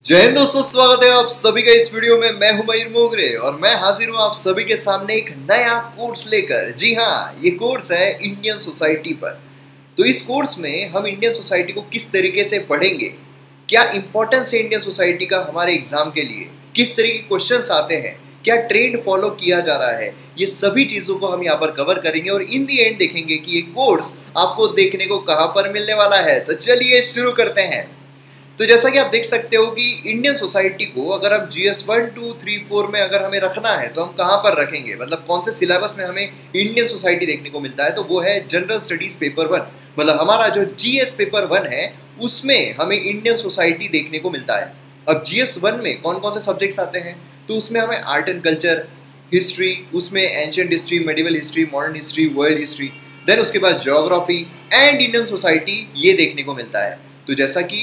जय हिंद दोस्तों, स्वागत है आप सभी का इस वीडियो में। मैं हूं मयूर मोगरे और मैं हाजिर हूं आप सभी के सामने एक नया कोर्स लेकर। जी हाँ, ये कोर्स है इंडियन सोसाइटी पर। तो इस कोर्स में हम इंडियन सोसाइटी को किस तरीके से पढ़ेंगे, क्या इंपॉर्टेंस है इंडियन सोसाइटी का हमारे एग्जाम के लिए, किस तरह के क्वेश्चंस आते हैं, क्या ट्रेंड फॉलो किया जा रहा है, ये सभी चीज़ों को हम यहाँ पर कवर करेंगे और इन दी एंड देखेंगे कि ये कोर्स आपको देखने को कहाँ पर मिलने वाला है। तो चलिए शुरू करते हैं। तो जैसा कि आप देख सकते हो कि इंडियन सोसाइटी को अगर हम GS 1, 2, 3, 4 में अगर हमें रखना है तो हम कहाँ पर रखेंगे, मतलब कौन से सिलेबस में हमें इंडियन सोसाइटी देखने को मिलता है, तो वो है जनरल स्टडीज पेपर 1। मतलब हमारा जो GS पेपर 1 है उसमें हमें इंडियन सोसाइटी देखने को मिलता है। अब GS 1 में कौन कौन से सब्जेक्ट्स आते हैं, तो उसमें हमें आर्ट एंड कल्चर, हिस्ट्री, उसमें ancient history, medieval history, modern history, world history, then उसके बाद ज्योग्राफी एंड इंडियन सोसाइटी, ये देखने को मिलता है। तो जैसा कि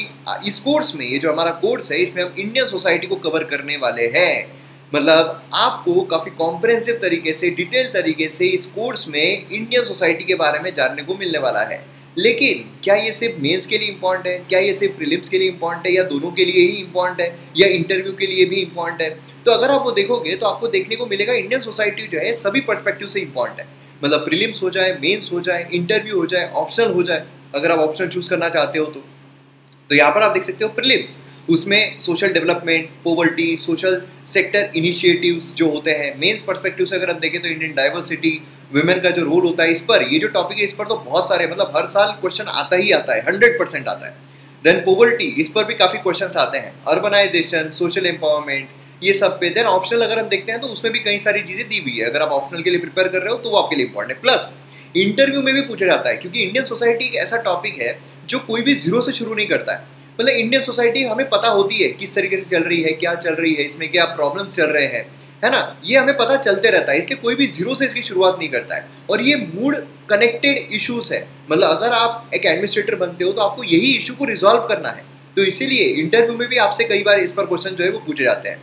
इस कोर्स में, ये जो हमारा कोर्स है, इसमें हम इंडियन सोसाइटी को कवर करने वाले हैं। मतलब आपको काफ़ी कॉम्प्रिहेंसिव तरीके से, डिटेल तरीके से इस कोर्स में इंडियन सोसाइटी के बारे में जानने को मिलने वाला है। लेकिन क्या ये सिर्फ मेंस के लिए इम्पॉर्टेंट है, क्या ये सिर्फ प्रीलिम्स के लिए इम्पॉर्टेंट है, या दोनों के लिए ही इम्पॉर्टेंट है, या इंटरव्यू के लिए भी इम्पॉर्टेंट है? तो अगर आप वो देखोगे तो आपको देखने को मिलेगा इंडियन सोसाइटी जो है सभी पर्सपेक्टिव से इम्पॉर्टेंट है। मतलब प्रीलिम्स हो जाए, मेंस हो जाए, इंटरव्यू हो जाए, ऑप्शनल हो जाए, अगर आप ऑप्शनल चूज करना चाहते हो तो यहाँ पर आप देख सकते हो प्रीलिम्स, उसमें social development, poverty, social sector initiatives जो होते हैं। मेंस पर्सपेक्टिव से अगर हम देखें तो इंडियन डाइवर्सिटी, वुमेन का जो रोल होता है, इस पर ये जो टॉपिक है इस पर तो बहुत सारे, मतलब हर साल क्वेश्चन आता ही आता है, 100% आता है। देन पोवर्टी, इस पर भी काफ़ी क्वेश्चन आते हैं। अर्बनाइजेशन, सोशल एम्पावरमेंट, ये सब पे। देन ऑप्शनल अगर हम देखते हैं तो उसमें भी कई सारी चीज़ें दी हुई है। अगर आप ऑप्शनल के लिए प्रिपेयर कर रहे हो तो वो आपके लिए इंपॉर्टेंट है। प्लस इंटरव्यू में भी पूछा जाता है, क्योंकि इंडियन सोसाइटी एक ऐसा टॉपिक है जो कोई भी जीरो से शुरू नहीं करता है। मतलब इंडियन सोसाइटी हमें पता होती है किस तरीके से चल रही है, क्या चल रही है, इसमें क्या प्रॉब्लम्स चल रहे हैं, है ना, ये हमें पता चलते रहता है। इसलिए कोई भी जीरो से इसकी शुरुआत नहीं करता है। और ये मूड कनेक्टेड इश्यूज है। मतलब अगर आप एक एडमिनिस्ट्रेटर बनते हो तो आपको यही इशू को रिजॉल्व करना है। तो इसीलिए इंटरव्यू में भी आपसे कई बार इस पर क्वेश्चन जो है वो पूछे जाते हैं।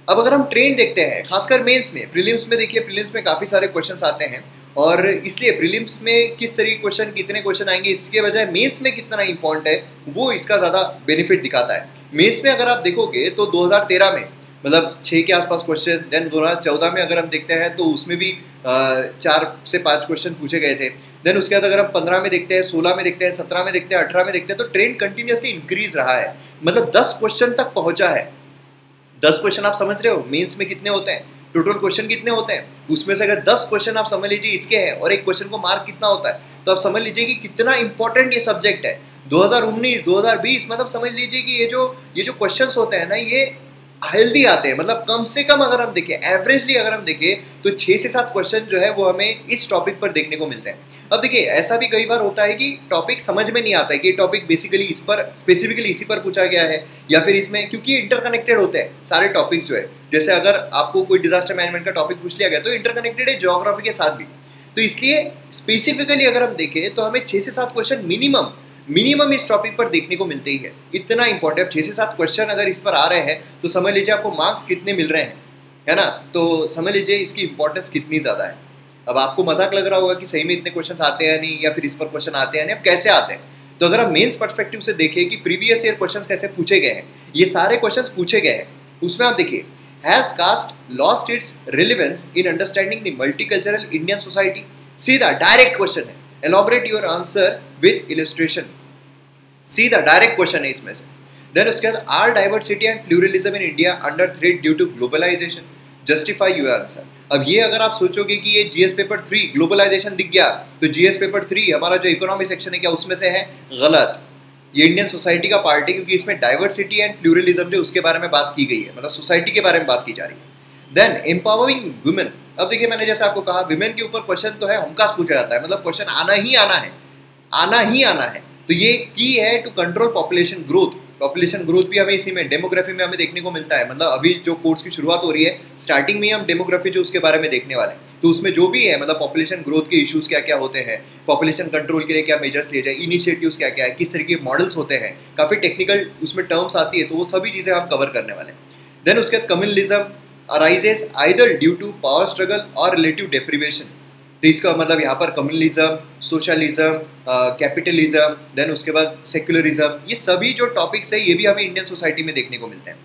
अब अगर हम ट्रेंड देखते हैं, खासकर मेंस में, प्रीलिम्स में देखिए, प्रीलिम्स में काफ़ी सारे क्वेश्चंस आते हैं और इसलिए प्रीलिम्स में किस तरह के क्वेश्चन, कितने क्वेश्चन आएंगे, इसके बजाय मेंस में कितना इंपॉर्टेंट है वो इसका ज़्यादा बेनिफिट दिखाता है। मेंस में अगर आप देखोगे तो 2013 में मतलब 6 के आसपास क्वेश्चन, देन 2014 में अगर हम देखते हैं तो उसमें भी 4 से 5 क्वेश्चन पूछे गए थे। देन उसके बाद अगर हम 15 में देखते हैं, 16 में देखते हैं, 17 में देखते हैं, 18 में देखते हैं, तो ट्रेंड कंटिन्यूसली इंक्रीज रहा है। मतलब 10 क्वेश्चन तक पहुंचा है। 10 क्वेश्चन आप समझ रहे हो मेंस में कितने होते हैं, टोटल क्वेश्चन कितने होते हैं, उसमें से अगर 10 क्वेश्चन आप समझ लीजिए इसके हैं और एक क्वेश्चन को मार्क कितना होता है, तो आप समझ लीजिए कि कितना इंपॉर्टेंट ये सब्जेक्ट है। 2019, 2020, मतलब समझ लीजिए कि ये जो क्वेश्चंस होते हैं ना, ये हेल्दी आते हैं। मतलब कम से कम अगर हम देखें, एवरेजली अगर हम देखें तो 6 से 7 क्वेश्चन जो है वो हमें इस टॉपिक पर देखने को मिलते हैं। अब देखिए, ऐसा भी कई बार होता है कि टॉपिक समझ में नहीं आता है कि ये टॉपिक बेसिकली इस पर, स्पेसिफिकली इसी पर पूछा गया है, या फिर इसमें, क्योंकि इंटरकनेक्टेड होते हैं सारे टॉपिक जो है। जैसे अगर आपको कोई डिजास्टर मैनेजमेंट का टॉपिक पूछ लिया गया तो इंटरकनेक्टेड है ज्योग्राफी के साथ भी। तो इसलिए स्पेसिफिकली अगर हम देखें तो हमें 6 से 7 क्वेश्चन मिनिमम इस टॉपिक पर देखने को मिलते ही है। इतना इंपॉर्टेंट, 6 से 7 क्वेश्चन अगर इस पर आ रहे हैं तो समझ लीजिए आपको मार्क्स कितने मिल रहे हैं, है ना। तो समझ लीजिए इसकी इंपॉर्टेंस कितनी ज़्यादा है। अब आपको मजाक लग रहा होगा कि सही में इतने क्वेश्चन आते हैं नहीं, या फिर इस पर क्वेश्चन आते हैं नहीं, अब कैसे आते हैं। तो अगर हम मेंस पर्सपेक्टिव से देखें कि प्रीवियस ईयर क्वेश्चन कैसे पूछे गए हैं, ये सारे क्वेश्चन पूछे गए हैं, उसमें आप देखिए, has caste lost its relevance in understanding the multicultural Indian society. सीधा डायरेक्ट क्वेश्चन है, elaborate your answer with illustration. सीधा डायरेक्ट क्वेश्चन है इसमें से। देन उसके बाद, are diversity and pluralism in India under threat due to globalisation, justify your answer. अब ये अगर आप सोचोगे कि ये GS पेपर 3 ग्लोबलाइजेशन दिख गया तो GS पेपर 3 हमारा जो इकोनॉमी सेक्शन है क्या उसमें से है? गलत। ये इंडियन सोसाइटी का पार्ट है, क्योंकि इसमें डाइवर्सिटी एंड प्लूरलिज्म जो उसके बारे में बात की गई है, मतलब सोसाइटी के बारे में बात की जा रही है। Then empowering women. अब देखिए, मैंने जैसे आपको कहा, विमेन के ऊपर क्वेश्चन तो है, हमखास पूछा जाता है, मतलब क्वेश्चन आना ही आना है, आना ही आना है। तो ये की है to control population growth. Population growth भी हमें इसी में, डेमोग्राफी में हमें देखने को मिलता है। मतलब अभी जो कोर्स की शुरुआत हो रही है, स्टार्टिंग में हम डेमोग्राफी जो उसके बारे में देखने वाले हैं। तो उसमें जो भी है, मतलब पॉपुलेशन ग्रोथ के इश्यूज क्या क्या होते हैं, पॉपुलेशन कंट्रोल के लिए क्या मेजर्स लिए जाए, इनिशिएटिव्स क्या क्या है, किस तरीके के मॉडल्स होते हैं, काफ़ी टेक्निकल उसमें टर्म्स आती है, तो वो सभी चीज़ें हम कवर करने वाले हैं। देन उसके बाद, communalism arises either due to power struggle और रिलेटिव डेप्रिवेशन। तो इसका मतलब यहाँ पर कम्युनलिज्म, सोशलिज्म, कैपिटलिज्म, देन उसके बाद सेक्युलरिज्म, ये सभी जो टॉपिक्स है ये भी हमें इंडियन सोसाइटी में देखने को मिलते हैं.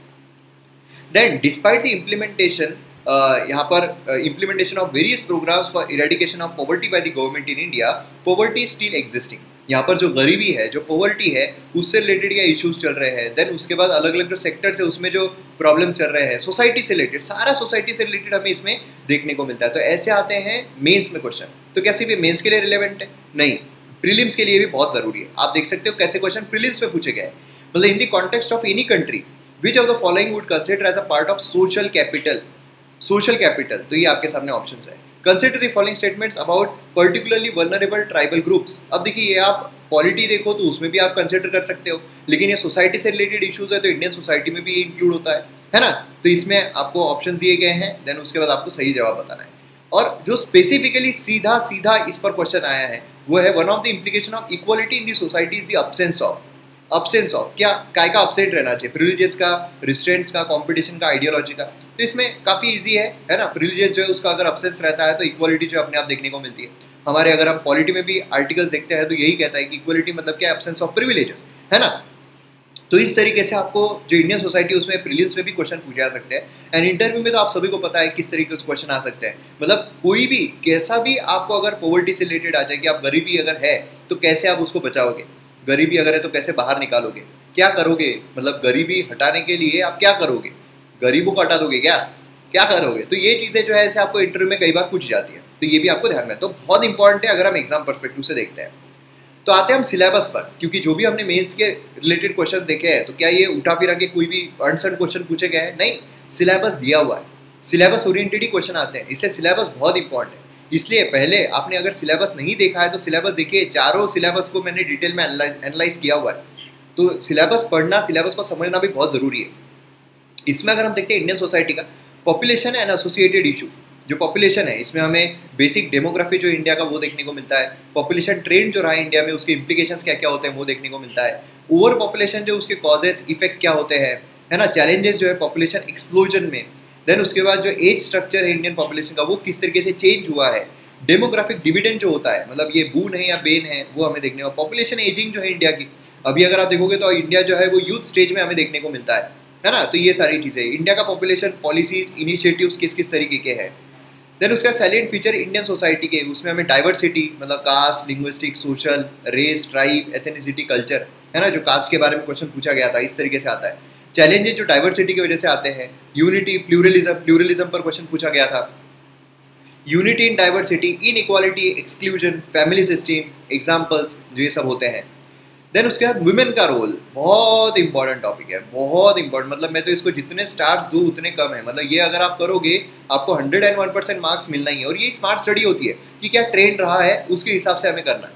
देन डिस्पाइट द इम्प्लीमेंटेशन, यहाँ पर implementation of various programmes for eradication of poverty by the government in India, poverty still existing. यहाँ पर जो गरीबी है, जो पॉवर्टी है, उससे रिलेटेड या इश्यूज चल रहे हैं. देन उसके बाद अलग अलग जो सेक्टर्स है उसमें जो प्रॉब्लम चल रहे हैं, सोसाइटी से रिलेटेड, सारा सोसाइटी से रिलेटेड हमें इसमें देखने को मिलता है. तो ऐसे आते हैं मेंस में क्वेश्चन. तो क्या सिर्फ मेंस के लिए रिलेवेंट है? नहीं, प्रीलिम्स के लिए भी बहुत जरूरी है. आप देख सकते हो कैसे क्वेश्चन प्रीलिम्स में पूछे गए. मतलब in the context of any country which of the following would consider as a part of social capital. Social capital, तो ये आपके सामने ऑप्शंस है. Consider the following statements about particularly vulnerable tribal groups. अब देखिए, ये आप पॉलिटी देखो तो उसमें भी आप कंसिडर कर सकते हो, लेकिन ये सोसाइटी से रिलेटेड इश्यूज है तो इंडियन सोसाइटी में भी ये इंक्लूड होता है ना. तो इसमें आपको ऑप्शन दिए गए हैं, देन उसके बाद आपको सही जवाब बताना है. और जो स्पेसिफिकली सीधा सीधा इस पर क्वेश्चन आया है वो है one of the implication of equality in the society is the absence of क्या काय का अपसेंट रहना चाहिए, प्रिविलेजेस का, रिस्ट्रेंट्स का, कंपटीशन का, आइडियोलॉजी का. तो इसमें काफ़ी इजी है ना. प्रिविलेजेस जो है उसका अगर अपसेंस रहता है तो इक्वालिटी जो अपने आप देखने को मिलती है. हमारे अगर हम पॉलिटी में भी आर्टिकल्स देखते हैं तो यही कहता है कि इक्वालिटी मतलब क्या, एब्सेंस ऑफ प्रिविलेजेस, है ना. तो इस तरीके से आपको जो इंडियन सोसाइटी उसमें प्रीलिम्स में भी क्वेश्चन पूछे जा सकते हैं. एंड इंटरव्यू में तो आप सभी को पता है किस तरीके से क्वेश्चन आ सकते हैं. मतलब कोई भी कैसा भी आपको अगर पॉवर्टी से रिलेटेड आ जाए कि आप गरीबी अगर है तो कैसे आप उसको बचाओगे, गरीबी अगर है तो कैसे बाहर निकालोगे, क्या करोगे, मतलब गरीबी हटाने के लिए आप क्या करोगे, गरीबों को हटा दोगे क्या करोगे. तो ये चीज़ें जो है ऐसे आपको इंटरव्यू में कई बार पूछी जाती है. तो ये भी आपको ध्यान में, तो बहुत इंपॉर्टेंट है अगर हम एग्जाम पर्सपेक्टिव से देखते हैं. तो आते हैं हम सिलेबस पर, क्योंकि जो भी हमने मेंस के रिलेटेड क्वेश्चन देखे हैं तो क्या ये उठा फिरा के कोई भी अनसन क्वेश्चन पूछे गए हैं? नहीं, सिलेबस दिया हुआ है, सिलेबस ओरिएंटेड ही क्वेश्चन आते हैं. इसलिए सिलेबस बहुत इंपॉर्टेंट है. इसलिए पहले आपने अगर सिलेबस नहीं देखा है तो सिलेबस देखिए. चारों सिलेबस को मैंने डिटेल में एनालाइज किया हुआ है. तो सिलेबस पढ़ना, सिलेबस को समझना भी बहुत ज़रूरी है. इसमें अगर हम देखते हैं इंडियन सोसाइटी का पॉपुलेशन एंड एसोसिएटेड इशू, जो पॉपुलेशन है इसमें हमें बेसिक डेमोग्राफी जो इंडिया का वो देखने को मिलता है. पॉपुलेशन ट्रेंड जो रहा है इंडिया में उसके इंप्लीकेशंस क्या क्या होते हैं वो देखने को मिलता है. ओवर पॉपुलेशन जो उसके कॉजेस इफेक्ट क्या होते हैं, है ना. चैलेंजेस जो है पॉपुलेशन एक्सप्लोजन में. देन उसके बाद जो एज स्ट्रक्चर है इंडियन पॉपुलेशन का वो किस तरीके से चेंज हुआ है. डेमोग्राफिक डिविडेंड जो होता है, मतलब ये बून है या बेन है, वो हमें देखने को. पॉपुलेशन एजिंग जो है इंडिया की, अभी अगर आप देखोगे तो इंडिया जो है वो यूथ स्टेज में हमें देखने को मिलता है ना. तो ये सारी चीज़ें, इंडिया का पॉपुलेशन पॉलिसीज इनिशिएटिव्स किस किस तरीके के हैं. देन उसका सैलिएंट फीचर इंडियन सोसाइटी के, उसमें हमें डाइवर्सिटी, मतलब caste, linguistic, social, race, tribe, ethnicity, culture, है ना. जो कास्ट के बारे में क्वेश्चन पूछा गया था इस तरीके से आता है. चैलेंजेस जो डाइवर्सिटी की वजह से आते हैं, यूनिटी, प्लूरलिज्म पर क्वेश्चन पूछा गया था. Unity in diversity, inequality, exclusion, family system, examples, जो ये सब होते हैं. देन उसके बाद वुमेन का रोल, बहुत इंपॉर्टेंट टॉपिक है, बहुत इंपॉर्टेंट. मतलब मैं तो इसको जितने स्टार्स दूँ उतने कम है. मतलब ये अगर आप करोगे आपको 101% मार्क्स मिलना ही है. और ये स्मार्ट स्टडी होती है कि क्या ट्रेंड रहा है उसके हिसाब से हमें करना है.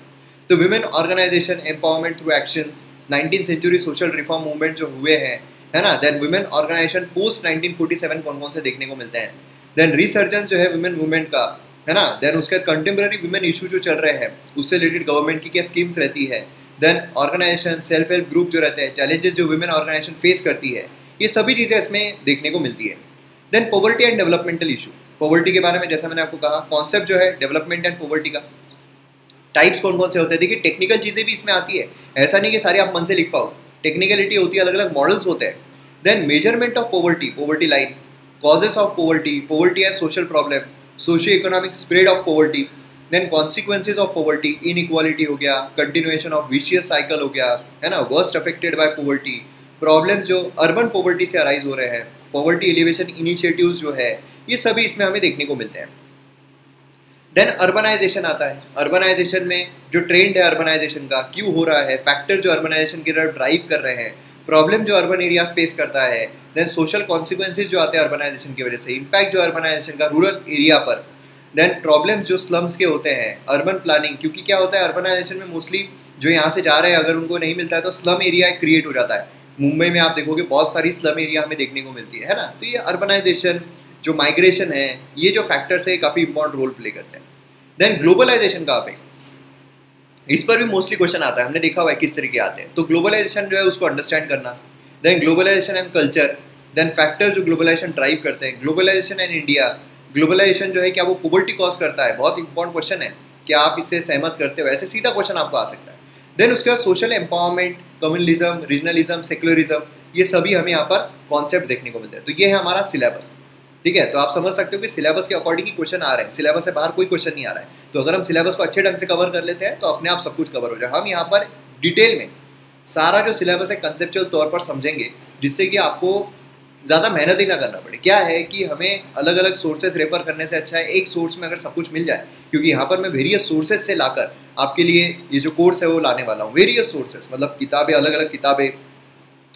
तो women organisation, empowerment through actions, 19th century social reform movement जो हुए हैं, है ना. देन वुमेन ऑर्गेनाइजेशन पोस्ट 1947 कौन कौन से देखने को मिलते हैं. देन रिसर्जेंस जो है वुमेन मूवमेंट का, है ना. देन उसके कंटेम्प्रेरी वुमेन इशू जो चल रहे हैं उससे रिलेटेड गवर्नमेंट की क्या स्कीम्स रहती है. Then organisation, self help group जो रहते हैं, चैलेंजेस जो वुमेन ऑर्गेनाइजेशन फेस करती है, ये सभी चीज़ें इसमें देखने को मिलती है. Then poverty and developmental issue, poverty के बारे में जैसा मैंने आपको कहा, कॉन्सेप्ट जो है डेवलपमेंट एंड पॉवर्टी का, टाइप्स कौन कौन से होते हैं. देखिए टेक्निकल चीज़ें भी इसमें आती है, ऐसा नहीं कि सारे आप मन से लिख पाओ, टेक्निकलिटी होती है, अलग अलग मॉडल्स होते हैं. Then measurement of poverty, poverty line, causes of poverty, poverty as social problem, socio economic spread of poverty. Then consequences of poverty, inequality हो गया, कंटिन्यूएशन ऑफ विशियस साइकिल हो गया, है ना. Worst affected by poverty, problem जो urban poverty से arise हो रहे हैं, पॉवर्टी एलिवेशन इनिशिएटिव्स जो है, ये सभी इसमें हमें देखने को मिलते हैं. देन अर्बनाइजेशन आता है. अर्बनाइजेशन में जो ट्रेंड है अर्बनाइजेशन का, क्यों हो रहा है, फैक्टर जो अर्बनाइजेशन की तरफ ड्राइव कर रहे हैं, प्रॉब्लम जो अर्बन एरियाज फेस करता है. देन सोशल कॉन्सिक्वेंसेज जो आते हैं अर्बनाइजेशन की वजह से, इम्पैक्ट जो अर्बनाइजेशन का रूरल एरिया पर. देन प्रॉब्लम्स जो स्लम्स के होते हैं, अर्बन प्लानिंग, क्योंकि क्या होता है अर्बनाइजेशन में मोस्टली जो यहाँ से जा रहे हैं अगर उनको नहीं मिलता है तो स्लम एरिया क्रिएट हो जाता है. मुंबई में आप देखोगे बहुत सारी स्लम एरिया हमें देखने को मिलती है ना. तो ये अर्बनाइजेशन, जो माइग्रेशन है, ये जो फैक्टर्स है काफ़ी इंपॉर्टेंट रोल प्ले करते हैं. देन ग्लोबलाइजेशन का इफेक्ट, इस पर भी मोस्टली क्वेश्चन आता है, हमने देखा हुआ है किस तरीके आते हैं. तो ग्लोबलाइजेशन जो है उसको अंडरस्टैंड करना. Then globalisation and culture, then factor जो ग्लोबलाइजेशन ड्राइव करते हैं, ग्लोबलाइजेशन एंड इंडिया, ग्लोबलाइजेशन जो है क्या वो पॉवर्टी कॉज करता है? बहुत इंपॉर्टेंट क्वेश्चन है, क्या आप इससे सहमत करते हो? ऐसे सीधा क्वेश्चन आपको आ सकता है। देन उसके बाद social empowerment, communalism, regionalism, secularism, ये सभी हमें यहाँ पर कॉन्सेप्ट देखने को मिलते हैं। तो ये है हमारा सिलेबस, ठीक है। तो आप समझ सकते हो कि सिलेबस के अकॉर्डिंग ही क्वेश्चन आ रहे हैं, सिलेबस से बाहर कोई क्वेश्चन नहीं आ रहा है। तो अगर हम सिलेबस को अच्छे ढंग से कवर कर लेते हैं तो अपने आप सब कुछ कवर हो जाए। हम यहाँ पर डिटेल में सारा जो सिलेबस है कंसेप्चुअल तौर पर समझेंगे, जिससे कि आपको ज़्यादा मेहनत ही ना करना पड़े। क्या है कि हमें अलग अलग सोर्सेज रेफर करने से अच्छा है एक सोर्स में अगर सब कुछ मिल जाए, क्योंकि यहाँ पर मैं वेरियस सोर्सेज से लाकर आपके लिए ये जो कोर्स है वो लाने वाला हूँ। वेरियस सोर्सेज मतलब किताबें, अलग अलग किताबें,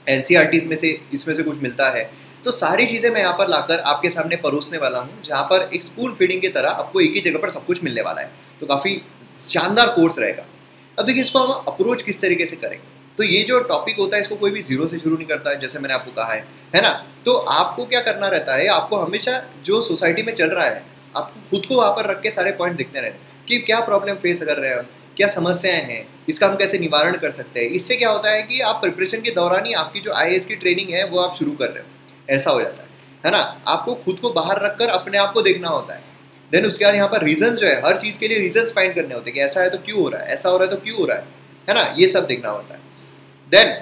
एनसीईआरटीज़ में से इसमें से कुछ मिलता है, तो सारी चीज़ें मैं यहाँ पर लाकर आपके सामने परोसने वाला हूँ, जहाँ पर एक स्पून फीडिंग की तरह आपको एक ही जगह पर सब कुछ मिलने वाला है। तो काफ़ी शानदार कोर्स रहेगा। अब देखिए इसको हम अप्रोच किस तरीके से करेंगे। तो ये जो टॉपिक होता है इसको कोई भी जीरो से शुरू नहीं करता है, जैसे मैंने आपको कहा है ना। तो आपको क्या करना रहता है, आपको हमेशा जो सोसाइटी में चल रहा है आपको खुद को वहाँ पर रख के सारे पॉइंट देखते रहने कि क्या प्रॉब्लम फेस कर रहे हैं हम, क्या समस्याएं हैं, इसका हम कैसे निवारण कर सकते हैं। इससे क्या होता है कि आप प्रिपरेशन के दौरान ही आपकी जो आईएएस की ट्रेनिंग है वो आप शुरू कर रहे हो, ऐसा हो जाता है ना। आपको खुद को बाहर रखकर अपने आप को देखना होता है। देन उसके बाद यहाँ पर रीजन जो है, हर चीज़ के लिए रीजन फाइंड करने होते हैं कि ऐसा है तो क्यों हो रहा है, ऐसा हो रहा है तो क्यों हो रहा है ना, ये सब देखना होता है। देन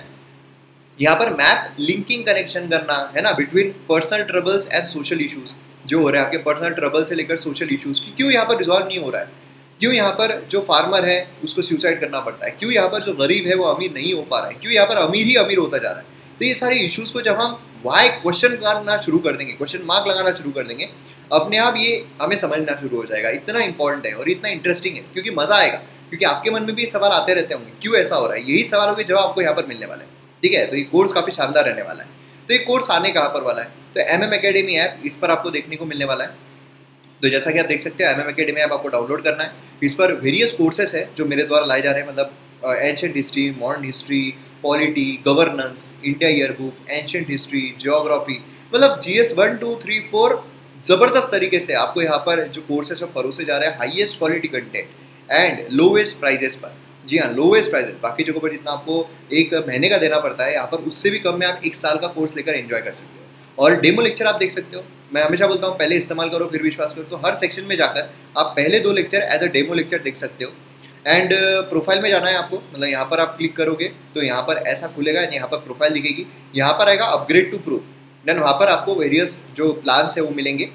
यहाँ पर मैप लिंकिंग कनेक्शन करना है ना between personal troubles and social issues, जो हो रहा है आपके पर्सनल ट्रबल से लेकर सोशल इश्यूज की, क्यों यहाँ पर रिजॉल्व नहीं हो रहा है, क्यों यहाँ पर जो फार्मर है उसको सुसाइड करना पड़ता है, क्यों यहाँ पर जो गरीब है वो अमीर नहीं हो पा रहा है, क्यों यहाँ पर अमीर ही अमीर होता जा रहा है। तो ये सारे इश्यूज को जब हम वाई क्वेश्चन करना शुरू कर देंगे, क्वेश्चन मार्क लगाना शुरू कर देंगे, अपने आप ये हमें समझना शुरू हो जाएगा। इतना इंपॉर्टेंट है और इतना इंटरेस्टिंग है, क्योंकि मजा आएगा, क्योंकि आपके मन में भी सवाल आते रहते होंगे क्यों ऐसा हो रहा है। यही सवालों के जवाब आपको यहाँ पर मिलने वाले हैं, ठीक है। तो ये कोर्स काफ़ी शानदार रहने वाला है। तो ये कोर्स आने कहाँ पर वाला है, तो MM Academy ऐप इस पर आपको देखने को मिलने वाला है। तो जैसा कि आप देख सकते हो MM Academy ऐप आपको डाउनलोड करना है। इस पर वेरियस कोर्सेस है जो मेरे द्वारा लाए जा रहे हैं, मतलब ancient history, modern history, polity, governance, India yearbook, ancient history, geography, मतलब GS 1 2 3 4 ज़बरदस्त तरीके से आपको यहाँ पर जो कोर्सेस है परोसे जा रहे हैं, highest quality content and lowest prices पर। जी हाँ, लोवेस्ट प्राइजेस। बाकी जगहों पर जितना आपको एक महीने का देना पड़ता है, यहाँ पर उससे भी कम में आप एक साल का कोर्स लेकर एंजॉय कर सकते हो। और डेमो लेक्चर आप देख सकते हो। मैं हमेशा बोलता हूँ पहले इस्तेमाल करो फिर विश्वास करो। तो हर सेक्शन में जाकर आप पहले 2 lecture as a demo lecture देख सकते हो। एंड प्रोफाइल में जाना है आपको, मतलब यहाँ पर आप क्लिक करोगे तो यहाँ पर ऐसा खुलेगा, यहाँ पर प्रोफाइल दिखेगी, यहाँ पर आएगा अपग्रेड टू प्रो। देन वहाँ पर आपको वेरियस जो प्लान्स है वो मिलेंगे।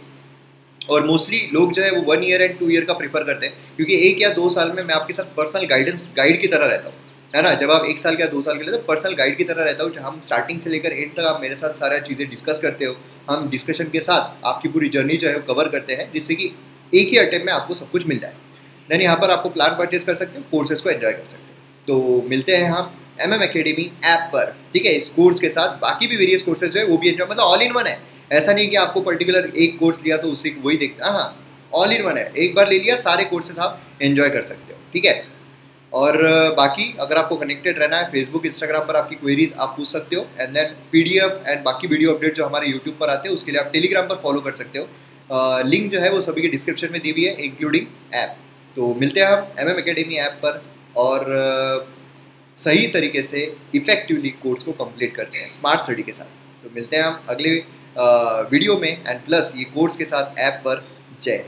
और मोस्टली लोग जो है वो 1 ईयर एंड 2 ईयर का प्रीफर करते हैं, क्योंकि 1 या 2 साल में मैं आपके साथ पर्सनल गाइड की तरह रहता हूँ, है ना। जब आप 1 साल या 2 साल के लिए तो पर्सनल गाइड की तरह रहता हूँ, जहाँ हम स्टार्टिंग से लेकर एंड तक आप मेरे साथ सारा चीज़ें डिस्कस करते हो। हम डिस्कशन के साथ आपकी पूरी जर्नी जो है वो कवर करते हैं, जिससे कि एक ही अटेम्प्ट में आपको सब कुछ मिल जाए। देन यहाँ पर आपको प्लान परचेज कर सकते हो, कोर्सेज को एंजॉय कर सकते हो। तो मिलते हैं हम MM Academy ऐप पर, ठीक है। इस कोर्स के साथ बाकी भी वेरियस कोर्सेज जो है वो भी एंजॉय, मतलब ऑल इन वन है। ऐसा नहीं कि आपको पर्टिकुलर एक कोर्स लिया तो उसी वही देखता, हाँ ऑल इन वन है। एक बार ले लिया, सारे कोर्सेज आप एंजॉय कर सकते हो, ठीक है। और बाकी अगर आपको कनेक्टेड रहना है, फेसबुक इंस्टाग्राम पर आपकी क्वेरीज आप पूछ सकते हो। एंड देन PDF एंड बाकी वीडियो अपडेट जो हमारे यूट्यूब पर आते हैं उसके लिए आप टेलीग्राम पर फॉलो कर सकते हो। लिंक जो है वो सभी के डिस्क्रिप्शन में दी हुई है, इंक्लूडिंग ऐप। तो मिलते हैं हम MM Academy ऐप पर और सही तरीके से इफेक्टिवली कोर्स को कंप्लीट करते हैं स्मार्ट स्टडी के साथ। तो मिलते हैं हम अगले वीडियो में एंड प्लस ये कोर्स के साथ ऐप पर। जय।